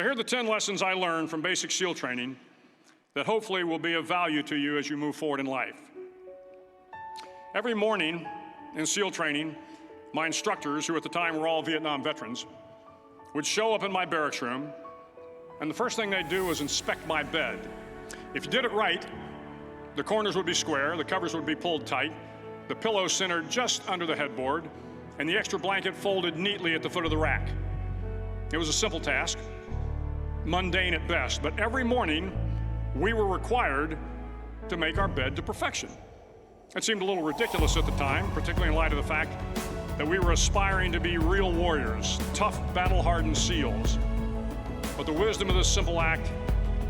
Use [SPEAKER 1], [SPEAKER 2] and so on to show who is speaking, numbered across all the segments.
[SPEAKER 1] Here are the 10 lessons I learned from basic SEAL training that hopefully will be of value to you as you move forward in life. Every morning in SEAL training, my instructors, who at the time were all Vietnam veterans, would show up in my barracks room, and the first thing they'd do was inspect my bed. If you did it right, the corners would be square, the covers would be pulled tight, the pillow centered just under the headboard, and the extra blanket folded neatly at the foot of the rack. It was a simple task, mundane at best, but every morning we were required to make our bed to perfection. It seemed a little ridiculous at the time, particularly in light of the fact that we were aspiring to be real warriors, tough, battle-hardened SEALs. But the wisdom of this simple act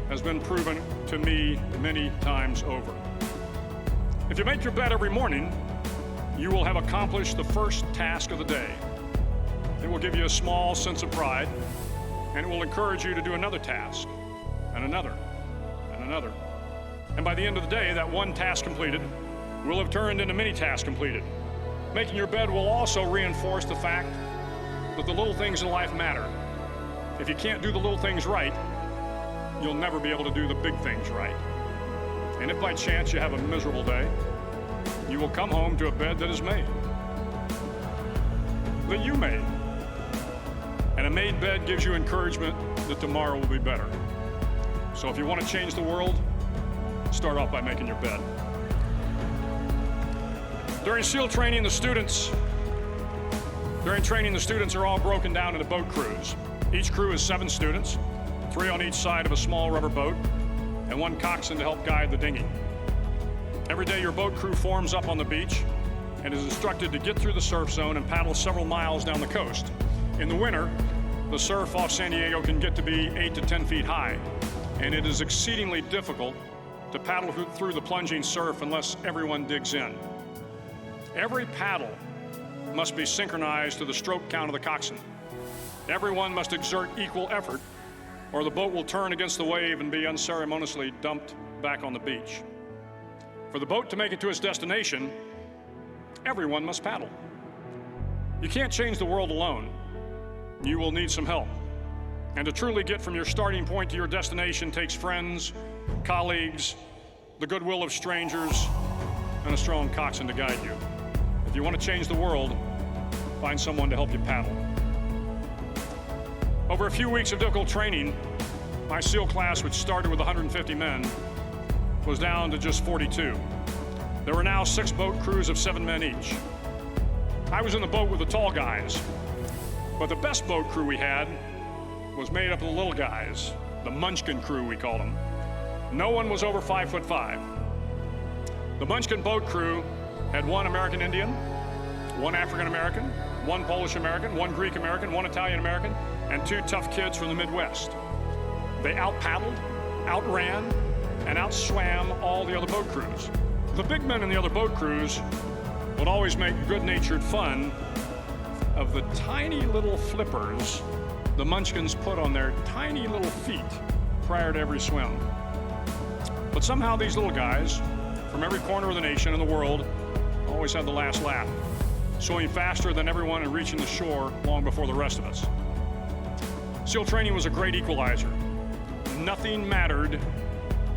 [SPEAKER 1] has been proven to me many times over. If you make your bed every morning, you will have accomplished the first task of the day. It will give you a small sense of pride, and it will encourage you to do another task, and another, and another. And by the end of the day, that one task completed will have turned into many tasks completed. Making your bed will also reinforce the fact that the little things in life matter. If you can't do the little things right, you'll never be able to do the big things right. And if by chance you have a miserable day, you will come home to a bed that is made, that you made. And a made bed gives you encouragement that tomorrow will be better. So if you want to change the world, start off by making your bed. During SEAL training, the students are all broken down into boat crews. Each crew is 7 students, 3 on each side of a small rubber boat, and 1 coxswain to help guide the dinghy. Every day your boat crew forms up on the beach and is instructed to get through the surf zone and paddle several miles down the coast. In the winter, the surf off San Diego can get to be 8 to 10 feet high, and it is exceedingly difficult to paddle through the plunging surf unless everyone digs in. Every paddle must be synchronized to the stroke count of the coxswain. Everyone must exert equal effort, or the boat will turn against the wave and be unceremoniously dumped back on the beach. For the boat to make it to its destination, everyone must paddle. You can't change the world alone. You will need some help. And to truly get from your starting point to your destination takes friends, colleagues, the goodwill of strangers, and a strong coxswain to guide you. If you want to change the world, find someone to help you paddle. Over a few weeks of difficult training, my SEAL class, which started with 150 men, was down to just 42. There were now 6 boat crews of 7 men each. I was in the boat with the tall guys, but the best boat crew we had was made up of the little guys, the Munchkin crew we called them. No one was over 5'5". The Munchkin boat crew had 1 American Indian, 1 African American, 1 Polish American, 1 Greek American, 1 Italian American, and 2 tough kids from the Midwest. They out-paddled, outran, and out-swam all the other boat crews. The big men in the other boat crews would always make good-natured fun of the tiny little flippers the Munchkins put on their tiny little feet prior to every swim. But somehow these little guys from every corner of the nation and the world always had the last laugh, swimming faster than everyone and reaching the shore long before the rest of us. SEAL training was a great equalizer. Nothing mattered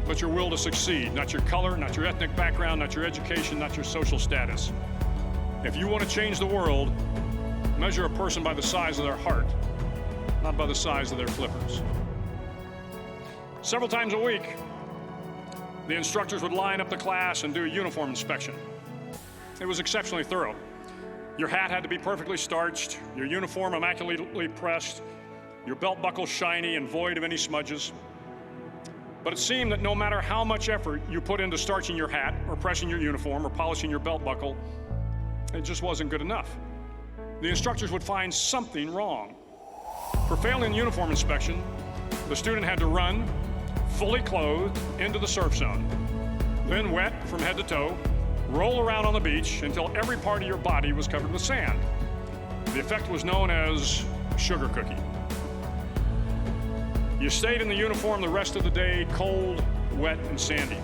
[SPEAKER 1] but your will to succeed, not your color, not your ethnic background, not your education, not your social status. If you want to change the world, measure a person by the size of their heart, not by the size of their flippers. Several times a week, the instructors would line up the class and do a uniform inspection. It was exceptionally thorough. Your hat had to be perfectly starched, your uniform immaculately pressed, your belt buckle shiny and void of any smudges. But it seemed that no matter how much effort you put into starching your hat or pressing your uniform or polishing your belt buckle, it just wasn't good enough. The instructors would find something wrong. For failing the uniform inspection, the student had to run, fully clothed, into the surf zone, then wet from head to toe, roll around on the beach until every part of your body was covered with sand. The effect was known as sugar cookie. You stayed in the uniform the rest of the day, cold, wet, and sandy.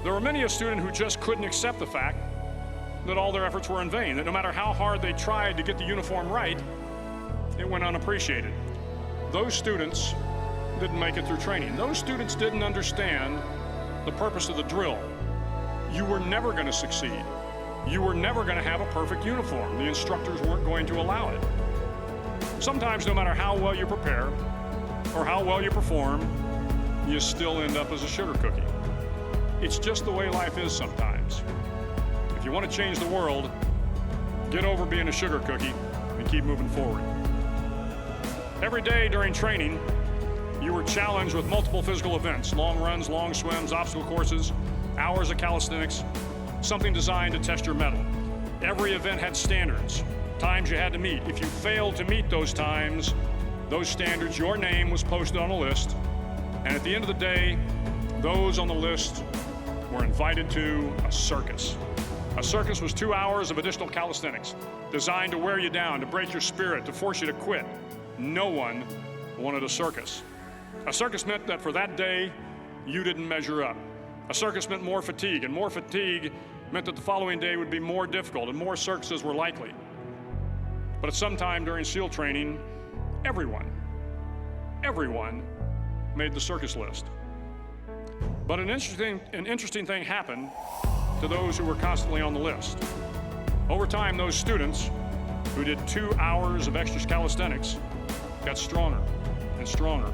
[SPEAKER 1] There were many a student who just couldn't accept the fact that all their efforts were in vain, that no matter how hard they tried to get the uniform right, it went unappreciated. those students didn't make it through training. Those students didn't understand the purpose of the drill. You were never going to succeed. You were never going to have a perfect uniform. The instructors weren't going to allow it. Sometimes, no matter how well you prepare or how well you perform, you still end up as a sugar cookie. It's just the way life is sometimes. If you want to change the world, get over being a sugar cookie and keep moving forward. Every day during training, you were challenged with multiple physical events: long runs, long swims, obstacle courses, hours of calisthenics, something designed to test your mettle. Every event had standards, times you had to meet. If you failed to meet those times, those standards, your name was posted on a list, and at the end of the day, those on the list were invited to a circus. A circus was 2 hours of additional calisthenics, designed to wear you down, to break your spirit, to force you to quit. No one wanted a circus. A circus meant that for that day, you didn't measure up. A circus meant more fatigue, and more fatigue meant that the following day would be more difficult and more circuses were likely. But at some time during SEAL training, everyone made the circus list. But an interesting thing happened to those who were constantly on the list. Over time, those students who did 2 hours of extra calisthenics got stronger and stronger.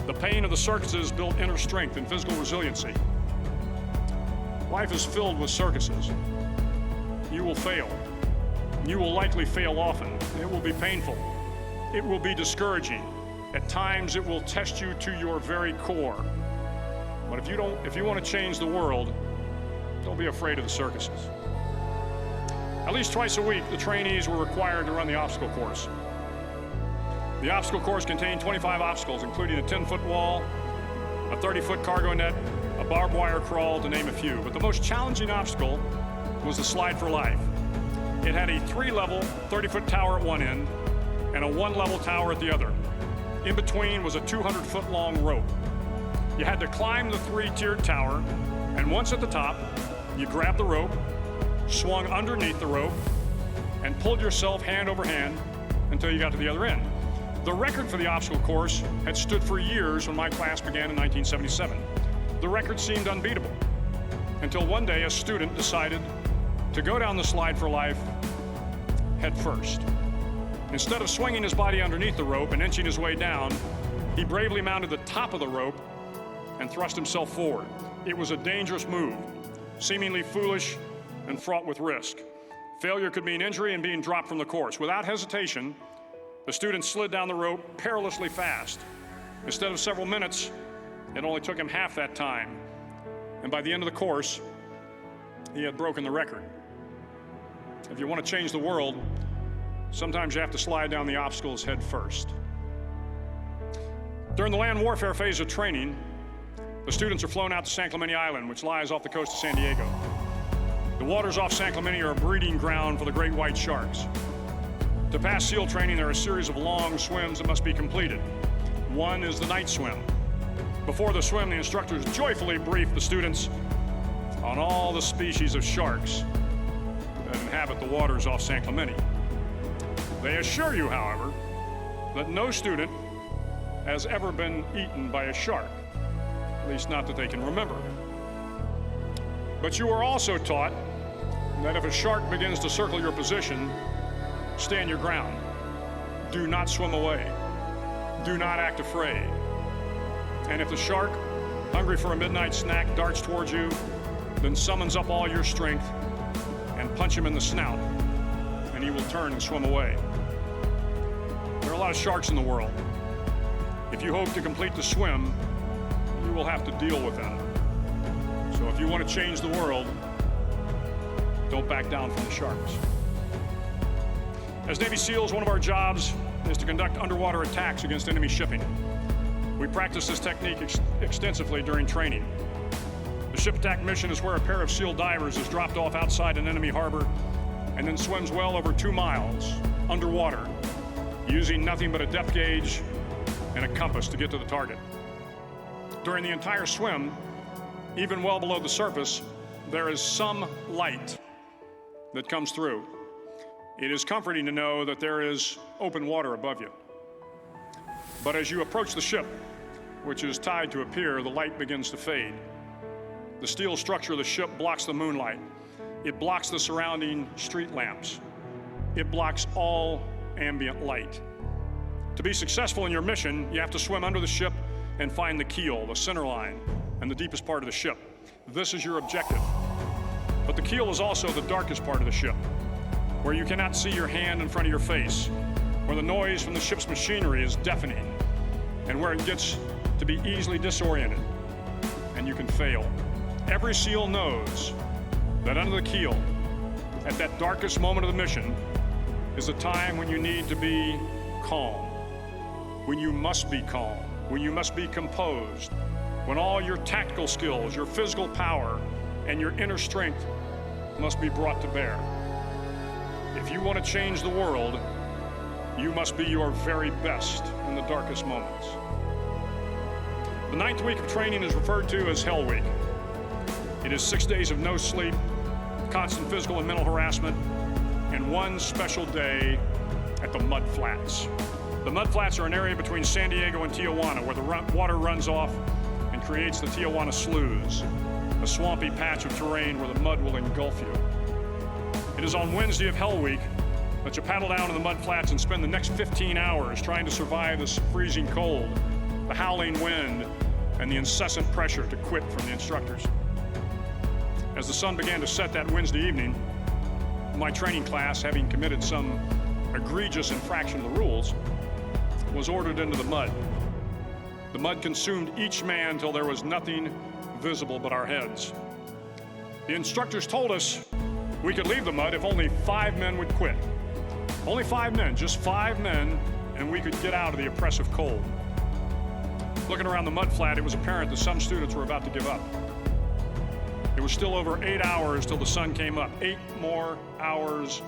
[SPEAKER 1] The pain of the circuses built inner strength and physical resiliency. Life is filled with circuses. You will fail. You will likely fail often. It will be painful. It will be discouraging. At times, it will test you to your very core. But if you want to change the world, don't be afraid of the circuses. At least twice a week, the trainees were required to run the obstacle course. The obstacle course contained 25 obstacles, including a 10-foot wall, a 30-foot cargo net, a barbed wire crawl, to name a few. But the most challenging obstacle was the slide for life. It had a 3-level, 30-foot tower at one end and a 1-level tower at the other. In between was a 200-foot long rope. You had to climb the 3-tiered tower, and once at the top, you grabbed the rope, swung underneath the rope, and pulled yourself hand over hand until you got to the other end. The record for the obstacle course had stood for years when my class began in 1977. The record seemed unbeatable until one day a student decided to go down the slide for life head first. Instead of swinging his body underneath the rope and inching his way down, he bravely mounted the top of the rope and thrust himself forward. It was a dangerous move, seemingly foolish and fraught with risk. Failure could mean injury and being dropped from the course. Without hesitation, the student slid down the rope perilously fast. Instead of several minutes, it only took him half that time. And by the end of the course, he had broken the record. If you want to change the world, sometimes you have to slide down the obstacles head first. During the land warfare phase of training, the students are flown out to San Clemente Island, which lies off the coast of San Diego. The waters off San Clemente are a breeding ground for the great white sharks. To pass SEAL training, there are a series of long swims that must be completed. One is the night swim. Before the swim, the instructors joyfully brief the students on all the species of sharks that inhabit the waters off San Clemente. They assure you, however, that no student has ever been eaten by a shark, at least not that they can remember. But you are also taught that if a shark begins to circle your position, stand your ground. Do not swim away. Do not act afraid. And if the shark, hungry for a midnight snack, darts towards you, then summons up all your strength and punch him in the snout, and he will turn and swim away. There are a lot of sharks in the world. If you hope to complete the swim, you will have to deal with them. So if you want to change the world, don't back down from the sharks. As Navy SEALs, one of our jobs is to conduct underwater attacks against enemy shipping. We practice this technique extensively during training. The ship attack mission is where a pair of SEAL divers is dropped off outside an enemy harbor and then swims well over 2 miles underwater, using nothing but a depth gauge and a compass to get to the target. During the entire swim, even well below the surface, there is some light that comes through. It is comforting to know that there is open water above you. But as you approach the ship, which is tied to a pier, the light begins to fade. The steel structure of the ship blocks the moonlight. It blocks the surrounding street lamps. It blocks all ambient light. To be successful in your mission, you have to swim under the ship and find the keel, the center line, and the deepest part of the ship. This is your objective. But the keel is also the darkest part of the ship, where you cannot see your hand in front of your face, where the noise from the ship's machinery is deafening, and where it gets to be easily disoriented, and you can fail. Every SEAL knows that under the keel, at that darkest moment of the mission, is a time when you need to be calm, when you must be calm, when you must be composed, when all your tactical skills, your physical power, and your inner strength must be brought to bear. If you want to change the world, you must be your very best in the darkest moments. The 9th week of training is referred to as Hell Week. It is 6 days of no sleep, constant physical and mental harassment, and one special day at the Mud Flats. The Mud Flats are an area between San Diego and Tijuana where the water runs off and creates the Tijuana Sloughs, a swampy patch of terrain where the mud will engulf you. It is on Wednesday of Hell Week that you paddle down to the Mud Flats and spend the next 15 hours trying to survive this freezing cold, the howling wind, and the incessant pressure to quit from the instructors. As the sun began to set that Wednesday evening, my training class, having committed some egregious infraction of the rules, was ordered into the mud. The mud consumed each man till there was nothing visible but our heads. The instructors told us we could leave the mud if only 5 men would quit. Only 5 men, just 5 men, and we could get out of the oppressive cold. Looking around the mud flat, it was apparent that some students were about to give up. It was still over 8 hours till the sun came up. 8 more hours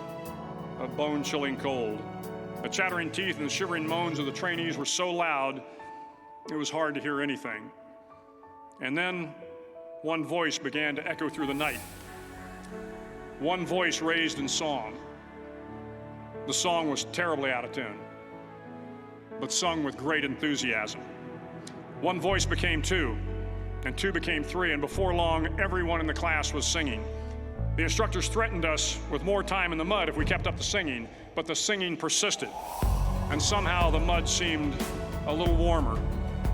[SPEAKER 1] of bone-chilling cold. The chattering teeth and the shivering moans of the trainees were so loud, it was hard to hear anything. And then one voice began to echo through the night. One voice raised in song. The song was terribly out of tune, but sung with great enthusiasm. One voice became 2, and 2 became 3, and before long, everyone in the class was singing. The instructors threatened us with more time in the mud if we kept up the singing, but the singing persisted. And somehow the mud seemed a little warmer,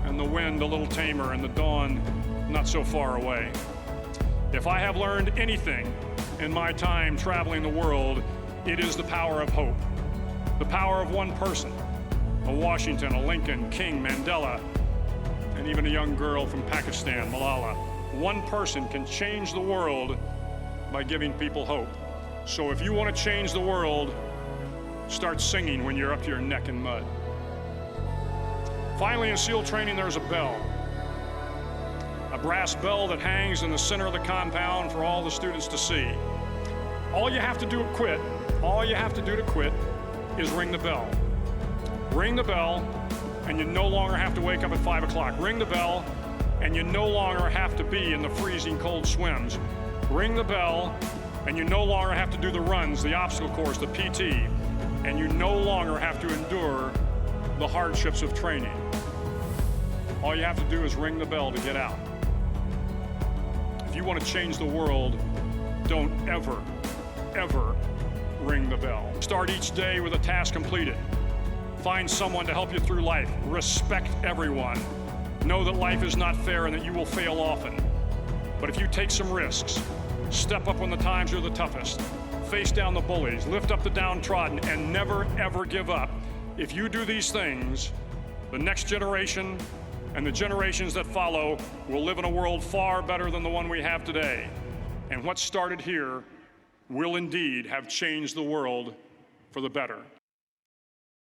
[SPEAKER 1] and the wind a little tamer, and the dawn not so far away. If I have learned anything in my time traveling the world, it is the power of hope. The power of one person, a Washington, a Lincoln, King, Mandela, and even a young girl from Pakistan, Malala. One person can change the world by giving people hope. So if you want to change the world, start singing when you're up to your neck in mud. Finally, in SEAL training, there's a bell. A brass bell that hangs in the center of the compound for all the students to see. All you have to do to quit is ring the bell. Ring the bell, and you no longer have to wake up at 5 o'clock. Ring the bell, and you no longer have to be in the freezing cold swims. Ring the bell, and you no longer have to do the runs, the obstacle course, the PT, and you no longer have to endure the hardships of training. All you have to do is ring the bell to get out. If you want to change the world, don't ever, ever ring the bell. Start each day with a task completed. Find someone to help you through life. Respect everyone. Know that life is not fair and that you will fail often. But if you take some risks, step up when the times are the toughest, face down the bullies, lift up the downtrodden, and never, ever give up. If you do these things, the next generation and the generations that follow will live in a world far better than the one we have today. And what started here will indeed have changed the world for the better.